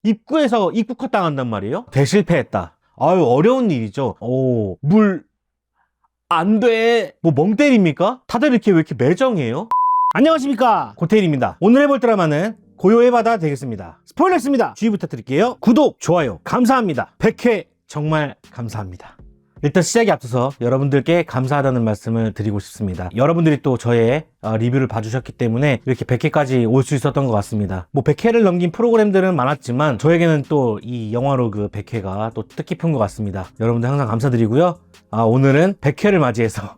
입구에서 입국화 당한단 말이에요. 대실패했다. 아유, 어려운 일이죠. 물 안 돼. 뭐 멍 때립니까? 다들 이렇게 왜 이렇게 매정해요? 안녕하십니까, 고태일입니다. 오늘 해볼 드라마는 고요의 바다 되겠습니다. 스포일러입니다. 주의 부탁드릴게요. 구독, 좋아요 감사합니다. 100회 정말 감사합니다. 일단 시작에 앞서서 여러분들께 감사하다는 말씀을 드리고 싶습니다. 여러분들이 또 저의 리뷰를 봐주셨기 때문에 이렇게 100회까지 올 수 있었던 것 같습니다. 뭐 100회를 넘긴 프로그램들은 많았지만 저에게는 또 이 영화로 그 100회가 또 뜻깊은 것 같습니다. 여러분들 항상 감사드리고요. 오늘은 100회를 맞이해서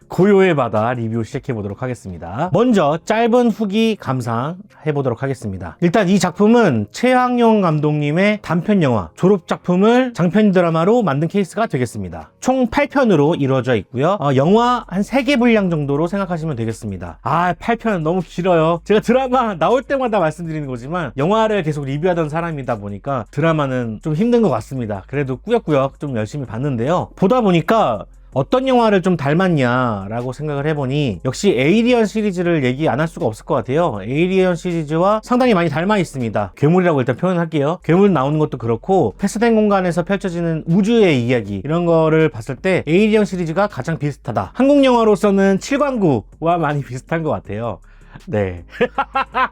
고요의 바다 리뷰 시작해보도록 하겠습니다. 먼저 짧은 후기 감상해보도록 하겠습니다. 일단 이 작품은 최항용 감독님의 단편 영화 졸업작품을 장편 드라마로 만든 케이스가 되겠습니다. 총 8편으로 이루어져 있고요. 영화 한 3개 분량 정도로 생각하시면 되겠습니다. 8편 너무 길어요. 제가 드라마 나올 때마다 말씀드리는 거지만 영화를 계속 리뷰하던 사람이다 보니까 드라마는 좀 힘든 것 같습니다. 그래도 꾸역꾸역 좀 열심히 봤는데요. 보다 보니까 어떤 영화를 좀 닮았냐라고 생각을 해보니 역시 에이리언 시리즈를 얘기 안 할 수가 없을 것 같아요. 에이리언 시리즈와 상당히 많이 닮아 있습니다. 괴물이라고 일단 표현할게요. 괴물 나오는 것도 그렇고 폐쇄된 공간에서 펼쳐지는 우주의 이야기, 이런 거를 봤을 때 에이리언 시리즈가 가장 비슷하다. 한국 영화로서는 7관구와 많이 비슷한 것 같아요. 네.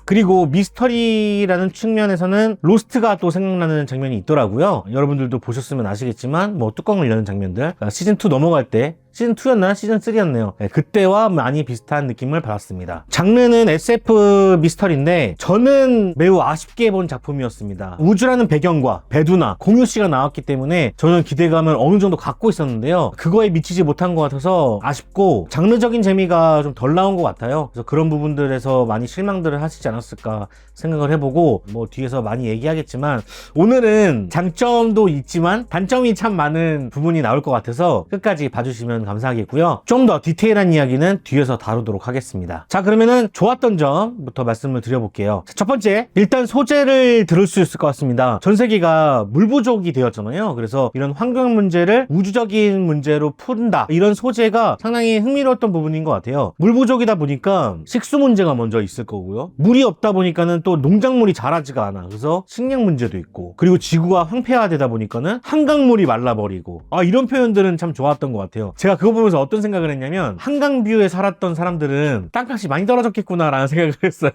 그리고 미스터리라는 측면에서는 로스트가 또 생각나는 장면이 있더라고요. 여러분들도 보셨으면 아시겠지만 뭐 뚜껑을 여는 장면들, 시즌2 넘어갈 때, 시즌2였나? 시즌3였네요. 네, 그때와 많이 비슷한 느낌을 받았습니다. 장르는 SF 미스터리인데 저는 매우 아쉽게 본 작품이었습니다. 우주라는 배경과 배두나, 공유씨가 나왔기 때문에 저는 기대감을 어느 정도 갖고 있었는데요. 그거에 미치지 못한 것 같아서 아쉽고 장르적인 재미가 좀 덜 나온 것 같아요. 그래서 그런 부분들에서 많이 실망들을 하시지 않았을까 생각을 해보고, 뭐 뒤에서 많이 얘기하겠지만 오늘은 장점도 있지만 단점이 참 많은 부분이 나올 것 같아서 끝까지 봐주시면 감사하겠고요. 좀 더 디테일한 이야기는 뒤에서 다루도록 하겠습니다. 자, 그러면은 좋았던 점부터 말씀을 드려볼게요. 첫 번째, 일단 소재를 들을 수 있을 것 같습니다. 전 세계가 물 부족이 되었잖아요. 그래서 이런 환경 문제를 우주적인 문제로 푼다, 이런 소재가 상당히 흥미로웠던 부분인 것 같아요. 물 부족이다 보니까 식수 문제가 먼저 있을 거고요. 물이 없다 보니까는 또 농작물이 자라지가 않아. 그래서 식량 문제도 있고, 그리고 지구가 황폐화되다 보니까는 한강물이 말라버리고, 이런 표현들은 참 좋았던 것 같아요. 제가 그거 보면서 어떤 생각을 했냐면, 한강뷰에 살았던 사람들은 땅값이 많이 떨어졌겠구나 라는 생각을 했어요.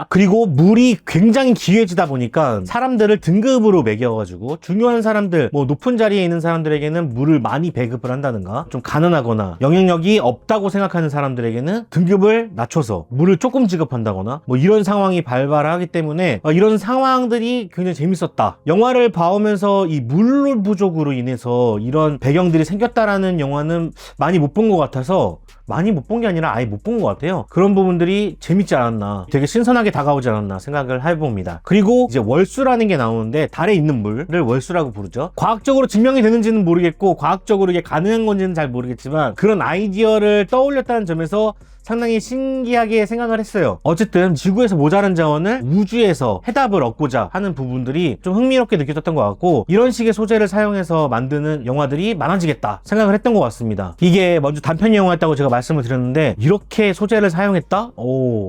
그리고 물이 굉장히 귀해지다 보니까 사람들을 등급으로 매겨가지고 중요한 사람들, 뭐 높은 자리에 있는 사람들에게는 물을 많이 배급을 한다든가, 좀 가난하거나 영향력이 없다고 생각하는 사람들에게는 등급을 낮춰서 물을 조금 지급한다거나, 뭐 이런 상황이 발발하기 때문에 이런 상황들이 굉장히 재밌었다. 영화를 봐오면서 이 물 부족으로 인해서 이런 배경들이 생겼다라는 영화는 많이 못 본 것 같아서, 많이 못 본 게 아니라 아예 못 본 것 같아요. 그런 부분들이 재밌지 않았나, 되게 신선하게 다가오지 않았나 생각을 해봅니다. 그리고 이제 월수라는 게 나오는데, 달에 있는 물을 월수라고 부르죠. 과학적으로 증명이 되는지는 모르겠고 과학적으로 이게 가능한 건지는 잘 모르겠지만 그런 아이디어를 떠올렸다는 점에서 상당히 신기하게 생각을 했어요. 어쨌든 지구에서 모자란 자원을 우주에서 해답을 얻고자 하는 부분들이 좀 흥미롭게 느껴졌던 것 같고, 이런 식의 소재를 사용해서 만드는 영화들이 많아지겠다 생각을 했던 것 같습니다. 이게 먼저 단편 영화였다고 제가 말씀을 드렸는데, 이렇게 소재를 사용했다?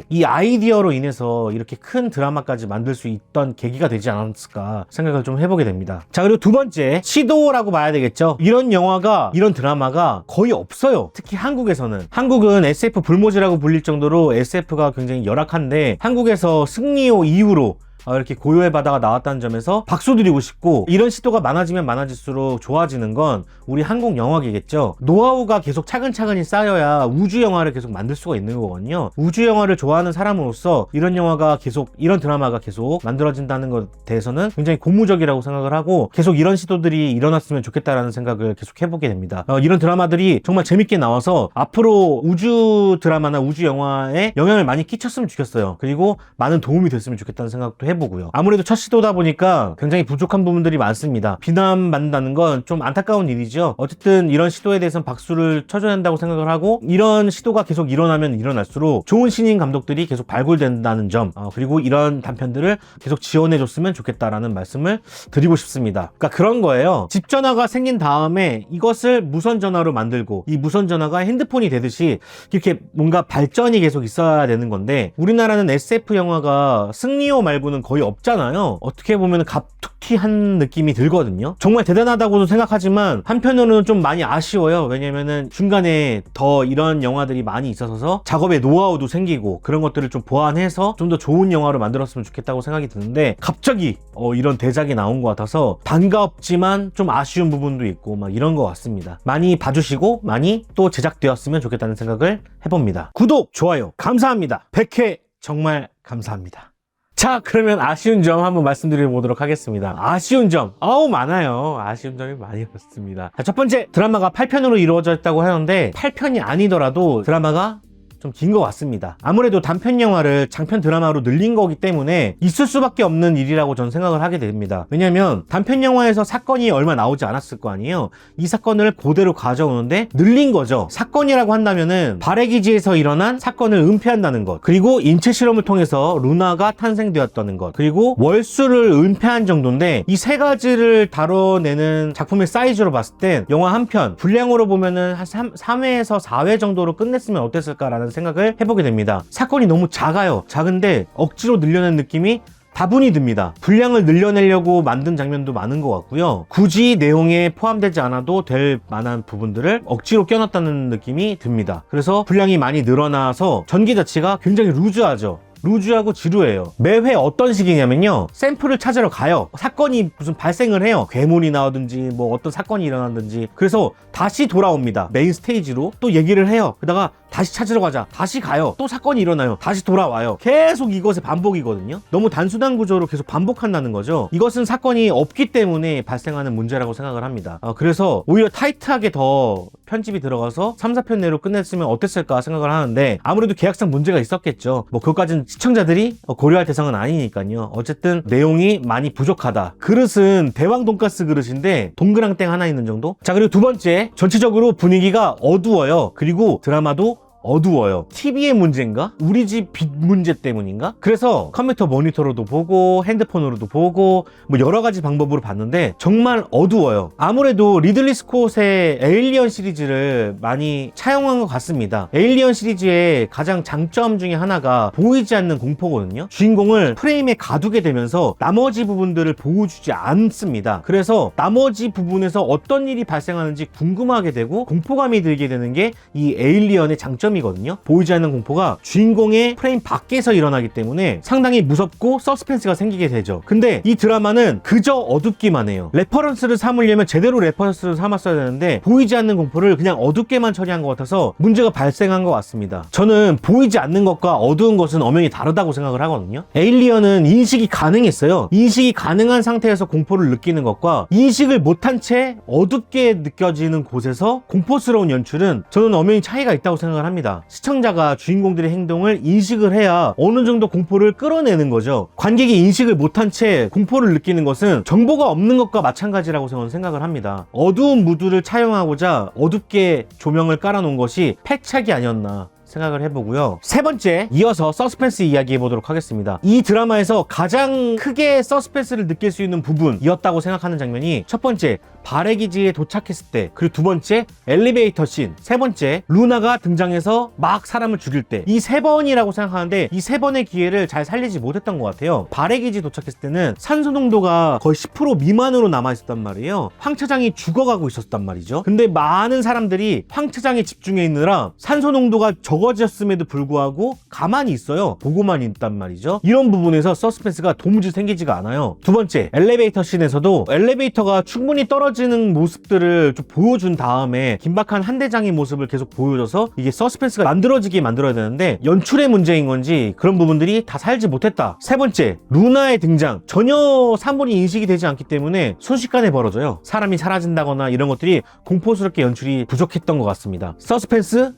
이 아이디어로 인해서 이렇게 큰 드라마까지 만들 수 있던 계기가 되지 않았을까 생각을 좀 해보게 됩니다. 자, 그리고 두 번째, 시도라고 봐야 되겠죠. 이런 영화가, 이런 드라마가 거의 없어요. 특히 한국에서는. 한국은 SF 불모지라고 불릴 정도로 SF가 굉장히 열악한데, 한국에서 승리호 이후로 이렇게 고요의 바다가 나왔다는 점에서 박수 드리고 싶고, 이런 시도가 많아지면 많아질수록 좋아지는 건 우리 한국 영화계겠죠. 노하우가 계속 차근차근히 쌓여야 우주 영화를 계속 만들 수가 있는 거거든요. 우주 영화를 좋아하는 사람으로서 이런 영화가 계속, 이런 드라마가 계속 만들어진다는 것에 대해서는 굉장히 고무적이라고 생각을 하고, 계속 이런 시도들이 일어났으면 좋겠다라는 생각을 계속 해보게 됩니다. 이런 드라마들이 정말 재밌게 나와서 앞으로 우주 드라마나 우주 영화에 영향을 많이 끼쳤으면 좋겠어요. 그리고 많은 도움이 됐으면 좋겠다는 생각도 해보고요. 아무래도 첫 시도다 보니까 굉장히 부족한 부분들이 많습니다. 비난받는다는 건 좀 안타까운 일이죠. 어쨌든 이런 시도에 대해서는 박수를 쳐줘야 한다고 생각을 하고, 이런 시도가 계속 일어나면 일어날수록 좋은 신인 감독들이 계속 발굴된다는 점, 그리고 이런 단편들을 계속 지원해줬으면 좋겠다라는 말씀을 드리고 싶습니다. 그러니까 그런 거예요. 집전화가 생긴 다음에 이것을 무선전화로 만들고, 이 무선전화가 핸드폰이 되듯이 이렇게 뭔가 발전이 계속 있어야 되는 건데, 우리나라는 SF 영화가 승리호 말고는 경우는 거의 없잖아요. 어떻게 보면 갑툭튀 한 느낌이 들거든요. 정말 대단하다고도 생각하지만 한편으로는 좀 많이 아쉬워요. 왜냐면은 중간에 더 이런 영화들이 많이 있어서 작업의 노하우도 생기고 그런 것들을 좀 보완해서 좀 더 좋은 영화로 만들었으면 좋겠다고 생각이 드는데 갑자기 이런 대작이 나온 것 같아서 반갑지만 좀 아쉬운 부분도 있고 막 이런 것 같습니다. 많이 봐주시고 많이 또 제작되었으면 좋겠다는 생각을 해봅니다. 구독, 좋아요 감사합니다. 100회 정말 감사합니다. 자, 그러면 아쉬운 점 한번 말씀드려 보도록 하겠습니다. 아쉬운 점 많아요. 아쉬운 점이 많이 없습니다. 자, 첫 번째, 드라마가 8편으로 이루어졌다고 하는데 8편이 아니더라도 드라마가 좀 긴 것 같습니다. 아무래도 단편 영화를 장편 드라마로 늘린 거기 때문에 있을 수밖에 없는 일이라고 저는 생각을 하게 됩니다. 왜냐면 단편 영화에서 사건이 얼마 나오지 않았을 거 아니에요. 이 사건을 그대로 가져오는데 늘린 거죠. 사건이라고 한다면은 발해 기지에서 일어난 사건을 은폐한다는 것, 그리고 인체 실험을 통해서 루나가 탄생되었다는 것, 그리고 월수를 은폐한 정도인데 이 세 가지를 다뤄내는 작품의 사이즈로 봤을 땐 영화 한 편 분량으로 보면은 한 3회에서 4회 정도로 끝냈으면 어땠을까라는 생각을 해보게 됩니다. 사건이 너무 작아요. 작은데 억지로 늘려낸 느낌이 다분히 듭니다. 분량을 늘려내려고 만든 장면도 많은 것 같고요. 굳이 내용에 포함되지 않아도 될 만한 부분들을 억지로 껴놨다는 느낌이 듭니다. 그래서 분량이 많이 늘어나서 전개 자체가 굉장히 루즈하죠. 루즈하고 지루해요. 매회 어떤 식이냐면요, 샘플을 찾으러 가요. 사건이 무슨 발생을 해요. 괴물이 나오든지 뭐 어떤 사건이 일어나든지. 그래서 다시 돌아옵니다. 메인 스테이지로 또 얘기를 해요. 그러다가 다시 찾으러 가자. 다시 가요. 또 사건이 일어나요. 다시 돌아와요. 계속 이것의 반복이거든요. 너무 단순한 구조로 계속 반복한다는 거죠. 이것은 사건이 없기 때문에 발생하는 문제라고 생각을 합니다. 그래서 오히려 타이트하게 더 편집이 들어가서 3, 4편 내로 끝냈으면 어땠을까 생각을 하는데 아무래도 계약상 문제가 있었겠죠. 뭐 그것까지는 시청자들이 고려할 대상은 아니니까요. 어쨌든 내용이 많이 부족하다. 그릇은 대왕 돈가스 그릇인데 동그랑땡 하나 있는 정도? 자, 그리고 두 번째, 전체적으로 분위기가 어두워요. 그리고 드라마도 어두워요. TV의 문제인가? 우리 집 빛 문제 때문인가? 그래서 컴퓨터 모니터로도 보고 핸드폰으로도 보고 뭐 여러 가지 방법으로 봤는데 정말 어두워요. 아무래도 리들리 스콧의 에일리언 시리즈를 많이 차용한 것 같습니다. 에일리언 시리즈의 가장 장점 중에 하나가 보이지 않는 공포거든요. 주인공을 프레임에 가두게 되면서 나머지 부분들을 보여주지 않습니다. 그래서 나머지 부분에서 어떤 일이 발생하는지 궁금하게 되고 공포감이 들게 되는 게 이 에일리언의 장점이거든요. 보이지 않는 공포가 주인공의 프레임 밖에서 일어나기 때문에 상당히 무섭고 서스펜스가 생기게 되죠. 근데 이 드라마는 그저 어둡기만 해요. 레퍼런스를 삼으려면 제대로 레퍼런스를 삼았어야 되는데 보이지 않는 공포를 그냥 어둡게만 처리한 것 같아서 문제가 발생한 것 같습니다. 저는 보이지 않는 것과 어두운 것은 엄연히 다르다고 생각을 하거든요. 에일리언은 인식이 가능했어요. 인식이 가능한 상태에서 공포를 느끼는 것과 인식을 못한 채 어둡게 느껴지는 곳에서 공포스러운 연출은 저는 엄연히 차이가 있다고 생각을 합니다. 시청자가 주인공들의 행동을 인식을 해야 어느 정도 공포를 끌어내는 거죠. 관객이 인식을 못한 채 공포를 느끼는 것은 정보가 없는 것과 마찬가지라고 저는 생각을 합니다. 어두운 무드를 차용하고자 어둡게 조명을 깔아놓은 것이 패착이 아니었나 생각을 해보고요. 세 번째, 이어서 서스펜스 이야기 해보도록 하겠습니다. 이 드라마에서 가장 크게 서스펜스를 느낄 수 있는 부분이었다고 생각하는 장면이 첫 번째, 발해 기지에 도착했을 때, 그리고 두 번째, 엘리베이터 씬, 세 번째, 루나가 등장해서 막 사람을 죽일 때, 이 세 번이라고 생각하는데 이 세 번의 기회를 잘 살리지 못했던 것 같아요. 발해 기지 도착했을 때는 산소 농도가 거의 10% 미만으로 남아있었단 말이에요. 황 차장이 죽어가고 있었단 말이죠. 근데 많은 사람들이 황 차장에 집중해 있느라 산소 농도가 적어졌음에도 불구하고 가만히 있어요. 보고만 있단 말이죠. 이런 부분에서 서스펜스가 도무지 생기지가 않아요. 두 번째, 엘리베이터 씬에서도 엘리베이터가 충분히 떨어지는 모습들을 좀 보여준 다음에 긴박한 한 대장의 모습을 계속 보여줘서 이게 서스펜스가 만들어지게 만들어야 되는데 연출의 문제인 건지 그런 부분들이 다 살지 못했다. 세 번째, 루나의 등장, 전혀 사물이 인식이 되지 않기 때문에 순식간에 벌어져요. 사람이 사라진다거나 이런 것들이 공포스럽게 연출이 부족했던 것 같습니다. 서스펜스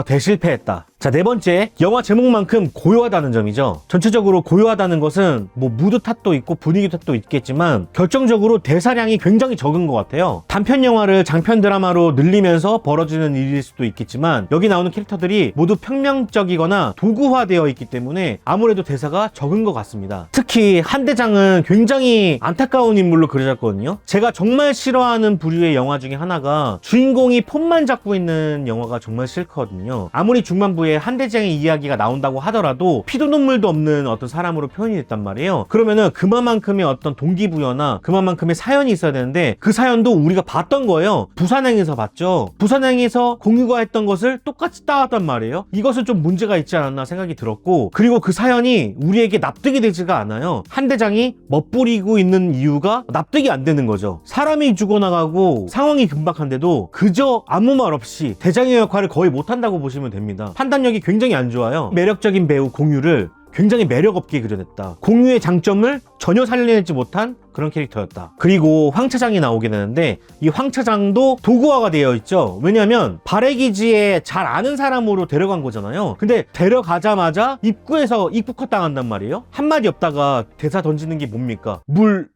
대실패했다. 자, 네 번째, 영화 제목만큼 고요하다는 점이죠. 전체적으로 고요하다는 것은 뭐 무드 탓도 있고 분위기 탓도 있겠지만 결정적으로 대사량이 굉장히 적은 것 같아요. 단편 영화를 장편 드라마로 늘리면서 벌어지는 일일 수도 있겠지만 여기 나오는 캐릭터들이 모두 평면적이거나 도구화되어 있기 때문에 아무래도 대사가 적은 것 같습니다. 특히 한 대장은 굉장히 안타까운 인물로 그려졌거든요. 제가 정말 싫어하는 부류의 영화 중에 하나가 주인공이 폰만 잡고 있는 영화가 정말 싫거든요. 아무리 중반부에 이후에 한대장의 이야기가 나온다고 하더라도 피도 눈물도 없는 어떤 사람으로 표현이 됐단 말이에요. 그러면은 그만큼의 어떤 동기부여나 그만큼의 사연이 있어야 되는데 그 사연도 우리가 봤던 거예요. 부산행에서 봤죠. 부산행에서 공유가 했던 것을 똑같이 따왔단 말이에요. 이것은 좀 문제가 있지 않았나 생각이 들었고, 그리고 그 사연이 우리에게 납득이 되지가 않아요. 한대장이 멋부리고 있는 이유가 납득이 안 되는 거죠. 사람이 죽어나가고 상황이 긴박한데도 그저 아무 말 없이 대장의 역할을 거의 못한다고 보시면 됩니다. 판단력이 굉장히 안 좋아요. 매력적인 배우 공유를 굉장히 매력없게 그려냈다. 공유의 장점을 전혀 살려내지 못한 그런 캐릭터였다. 그리고 황 차장이 나오게 되는데 이 황 차장도 도구화가 되어 있죠. 왜냐면 발해기지에 잘 아는 사람으로 데려간 거잖아요. 근데 데려가자마자 입구에서 입국컷당한단 말이에요. 한마디 없다가 대사 던지는 게 뭡니까? 물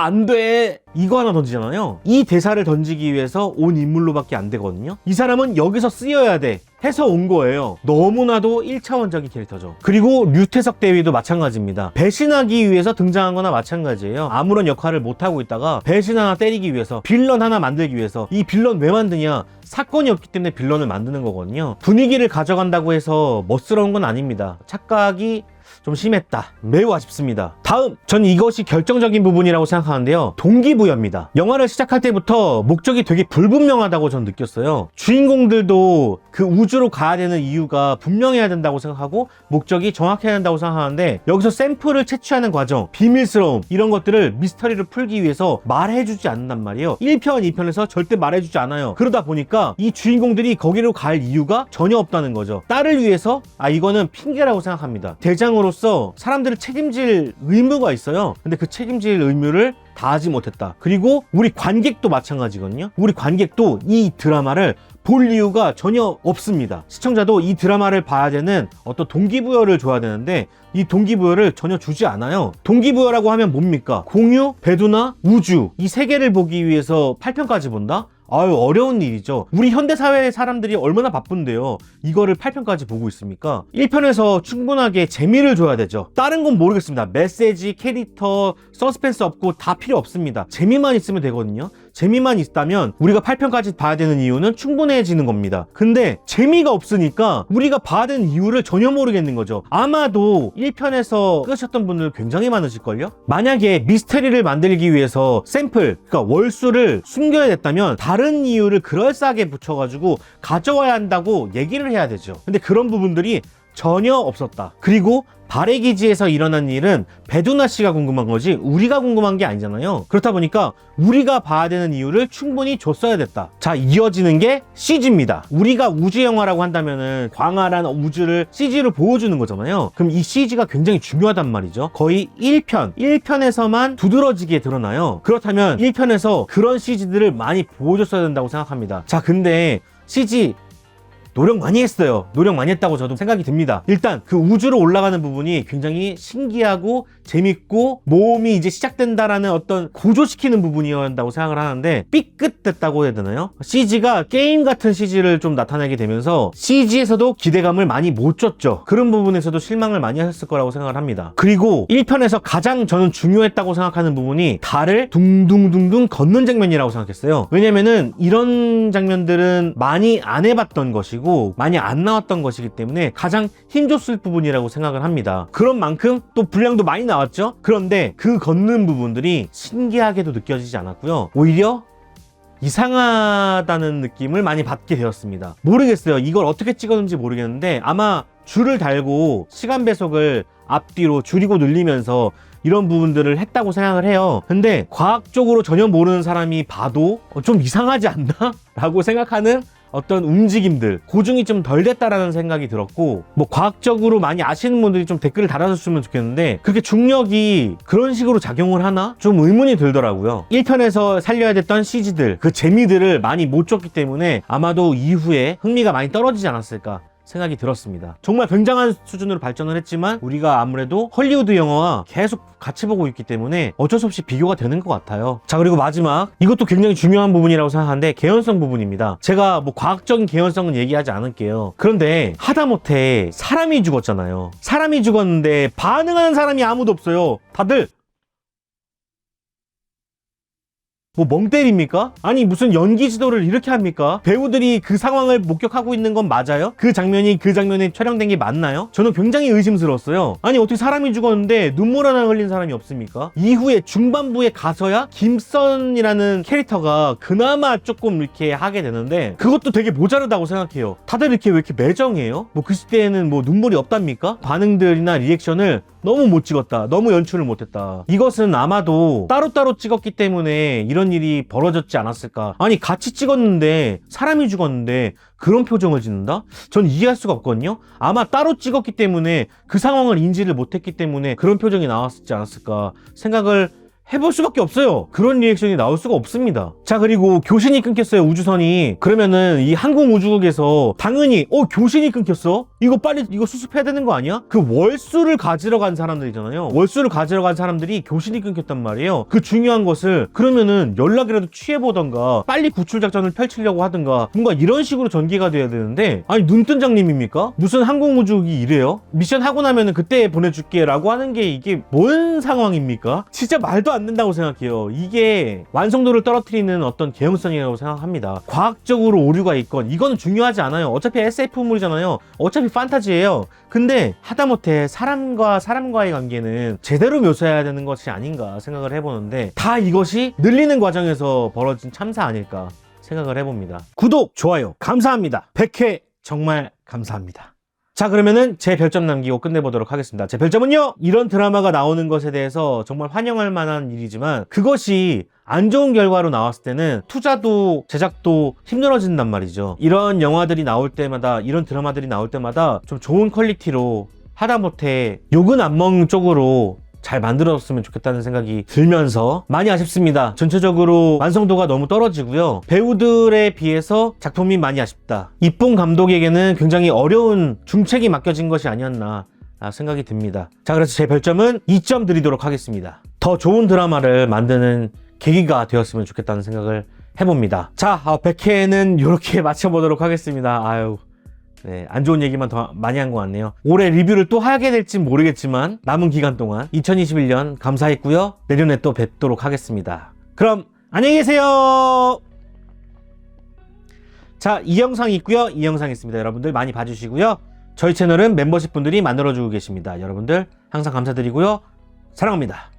안 돼. 이거 하나 던지잖아요. 이 대사를 던지기 위해서 온 인물로밖에 안 되거든요. 이 사람은 여기서 쓰여야 돼 해서 온 거예요. 너무나도 1차원적인 캐릭터죠. 그리고 류태석 대위도 마찬가지입니다. 배신하기 위해서 등장한 거나 마찬가지예요. 아무런 역할을 못하고 있다가 배신 하나 때리기 위해서, 빌런 하나 만들기 위해서. 이 빌런 왜 만드냐? 사건이 없기 때문에 빌런을 만드는 거거든요. 분위기를 가져간다고 해서 멋스러운 건 아닙니다. 착각이 좀 심했다. 매우 아쉽습니다. 다음, 전 이것이 결정적인 부분이라고 생각하는데요. 동기부여입니다. 영화를 시작할 때부터 목적이 되게 불분명하다고 전 느꼈어요. 주인공들도 그 우주로 가야 되는 이유가 분명해야 된다고 생각하고 목적이 정확해야 된다고 생각하는데, 여기서 샘플을 채취하는 과정, 비밀스러움, 이런 것들을 미스터리를 풀기 위해서 말해주지 않는단 말이에요. 1편, 2편에서 절대 말해주지 않아요. 그러다 보니까 이 주인공들이 거기로 갈 이유가 전혀 없다는 거죠. 딸을 위해서? 이거는 핑계라고 생각합니다. 대장으로서 사람들을 책임질 의무가 있어요. 근데 그 책임질 의무를 다하지 못했다. 그리고 우리 관객도 마찬가지거든요. 우리 관객도 이 드라마를 볼 이유가 전혀 없습니다. 시청자도 이 드라마를 봐야 되는 어떤 동기부여를 줘야 되는데 이 동기부여를 전혀 주지 않아요. 동기부여라고 하면 뭡니까? 공유, 배두나, 우주, 이 세 개를 보기 위해서 8편까지 본다? 어려운 일이죠. 우리 현대사회의 사람들이 얼마나 바쁜데요. 이거를 8편까지 보고 있습니까? 1편에서 충분하게 재미를 줘야 되죠. 다른 건 모르겠습니다. 메시지, 캐릭터, 서스펜스 없고 다 필요 없습니다. 재미만 있으면 되거든요. 재미만 있다면 우리가 8편까지 봐야 되는 이유는 충분해지는 겁니다. 근데 재미가 없으니까 우리가 봐야 되는 이유를 전혀 모르겠는 거죠. 아마도 1편에서 끄셨던 분들 굉장히 많으실걸요? 만약에 미스터리를 만들기 위해서 샘플, 그러니까 월수를 숨겨야 됐다면 다른 이유를 그럴싸하게 붙여가지고 가져와야 한다고 얘기를 해야 되죠. 근데 그런 부분들이 전혀 없었다. 그리고 발해기지에서 일어난 일은 배두나 씨가 궁금한 거지 우리가 궁금한 게 아니잖아요. 그렇다 보니까 우리가 봐야 되는 이유를 충분히 줬어야 됐다. 자, 이어지는 게 CG입니다. 우리가 우주 영화라고 한다면은 광활한 우주를 CG로 보여주는 거잖아요. 그럼 이 CG가 굉장히 중요하단 말이죠. 거의 1편에서만 두드러지게 드러나요. 그렇다면 1편에서 그런 CG들을 많이 보여줬어야 된다고 생각합니다. 자, 근데 CG 노력 많이 했어요. 노력 많이 했다고 저도 생각이 듭니다. 일단 그 우주로 올라가는 부분이 굉장히 신기하고 재밌고 모험이 이제 시작된다라는 어떤 고조시키는 부분이어야 한다고 생각을 하는데 삐끗됐다고 해야 되나요? CG가 게임 같은 CG를 좀 나타내게 되면서 CG에서도 기대감을 많이 못 줬죠. 그런 부분에서도 실망을 많이 하셨을 거라고 생각을 합니다. 그리고 1편에서 가장 저는 중요했다고 생각하는 부분이 달을 둥둥둥둥 걷는 장면이라고 생각했어요. 왜냐면은 이런 장면들은 많이 안 해봤던 것이고 많이 안 나왔던 것이기 때문에 가장 힘줬을 부분이라고 생각을 합니다. 그런 만큼 또 분량도 많이 나왔죠. 그런데 그 걷는 부분들이 신기하게도 느껴지지 않았고요. 오히려 이상하다는 느낌을 많이 받게 되었습니다. 모르겠어요. 이걸 어떻게 찍었는지 모르겠는데 아마 줄을 달고 시간 배속을 앞뒤로 줄이고 늘리면서 이런 부분들을 했다고 생각을 해요. 근데 과학적으로 전혀 모르는 사람이 봐도 좀 이상하지 않나? 라고 생각하는 어떤 움직임들, 고증이 좀 덜 됐다라는 생각이 들었고, 뭐 과학적으로 많이 아시는 분들이 좀 댓글을 달아줬으면 좋겠는데 그렇게 중력이 그런 식으로 작용을 하나? 좀 의문이 들더라고요. 1편에서 살려야 됐던 CG들, 그 재미들을 많이 못 줬기 때문에 아마도 이후에 흥미가 많이 떨어지지 않았을까 생각이 들었습니다. 정말 굉장한 수준으로 발전을 했지만 우리가 아무래도 헐리우드 영화와 계속 같이 보고 있기 때문에 어쩔 수 없이 비교가 되는 것 같아요. 자, 그리고 마지막, 이것도 굉장히 중요한 부분이라고 생각하는데 개연성 부분입니다. 제가 뭐 과학적인 개연성은 얘기하지 않을게요. 그런데 하다못해 사람이 죽었잖아요. 사람이 죽었는데 반응하는 사람이 아무도 없어요. 다들 뭐 멍 때립니까? 아니 무슨 연기 지도를 이렇게 합니까? 배우들이 그 상황을 목격하고 있는 건 맞아요? 그 장면에 촬영된 게 맞나요? 저는 굉장히 의심스러웠어요. 아니 어떻게 사람이 죽었는데 눈물 하나 흘린 사람이 없습니까? 이후에 중반부에 가서야 김선이라는 캐릭터가 그나마 조금 이렇게 하게 되는데 그것도 되게 모자르다고 생각해요. 다들 이렇게 왜 이렇게 매정해요? 뭐 그 시대에는 뭐 눈물이 없답니까? 반응들이나 리액션을 너무 못 찍었다. 너무 연출을 못했다. 이것은 아마도 따로따로 찍었기 때문에 이런 일이 벌어졌지 않았을까. 아니 같이 찍었는데 사람이 죽었는데 그런 표정을 짓는다? 전 이해할 수가 없거든요. 아마 따로 찍었기 때문에 그 상황을 인지를 못했기 때문에 그런 표정이 나왔지 않았을까 생각을 해볼 수밖에 없어요. 그런 리액션이 나올 수가 없습니다. 자, 그리고 교신이 끊겼어요, 우주선이. 그러면은 이 항공우주국에서 당연히 교신이 끊겼어? 이거 빨리 이거 수습해야 되는 거 아니야? 그 월수를 가지러 간 사람들이잖아요. 월수를 가지러 간 사람들이 교신이 끊겼단 말이에요. 그 중요한 것을 그러면은 연락이라도 취해보던가 빨리 구출작전을 펼치려고 하든가 뭔가 이런 식으로 전개가 돼야 되는데 아니 눈뜬장님입니까? 무슨 항공우주국이 이래요? 미션 하고 나면은 그때 보내줄게 라고 하는 게 이게 뭔 상황입니까? 진짜 말도 안 된다고 생각해요. 이게 완성도를 떨어뜨리는 어떤 개연성이라고 생각합니다. 과학적으로 오류가 있건 이거는 중요하지 않아요. 어차피 SF물이잖아요. 어차피 판타지예요. 근데 하다못해 사람과 사람과의 관계는 제대로 묘사해야 되는 것이 아닌가 생각을 해보는데 다 이것이 늘리는 과정에서 벌어진 참사 아닐까 생각을 해봅니다. 구독, 좋아요 감사합니다. 100회 정말 감사합니다. 자, 그러면은 제 별점 남기고 끝내보도록 하겠습니다. 제 별점은요, 이런 드라마가 나오는 것에 대해서 정말 환영할 만한 일이지만 그것이 안 좋은 결과로 나왔을 때는 투자도 제작도 힘들어진단 말이죠. 이런 영화들이 나올 때마다, 이런 드라마들이 나올 때마다 좀 좋은 퀄리티로 하다못해 욕은 안 먹는 쪽으로 잘 만들어졌으면 좋겠다는 생각이 들면서 많이 아쉽습니다. 전체적으로 완성도가 너무 떨어지고요. 배우들에 비해서 작품이 많이 아쉽다. 이뽕 감독에게는 굉장히 어려운 중책이 맡겨진 것이 아니었나 생각이 듭니다. 자, 그래서 제 별점은 2점 드리도록 하겠습니다. 더 좋은 드라마를 만드는 계기가 되었으면 좋겠다는 생각을 해봅니다. 자, 100회는 이렇게 마쳐보도록 하겠습니다. 네, 안 좋은 얘기만 더 많이 한 것 같네요. 올해 리뷰를 또 하게 될지 모르겠지만 남은 기간 동안 2021년 감사했고요. 내년에 또 뵙도록 하겠습니다. 그럼 안녕히 계세요. 자, 이 영상이 있고요. 이 영상이 있습니다. 여러분들 많이 봐주시고요. 저희 채널은 멤버십 분들이 만들어주고 계십니다. 여러분들 항상 감사드리고요. 사랑합니다.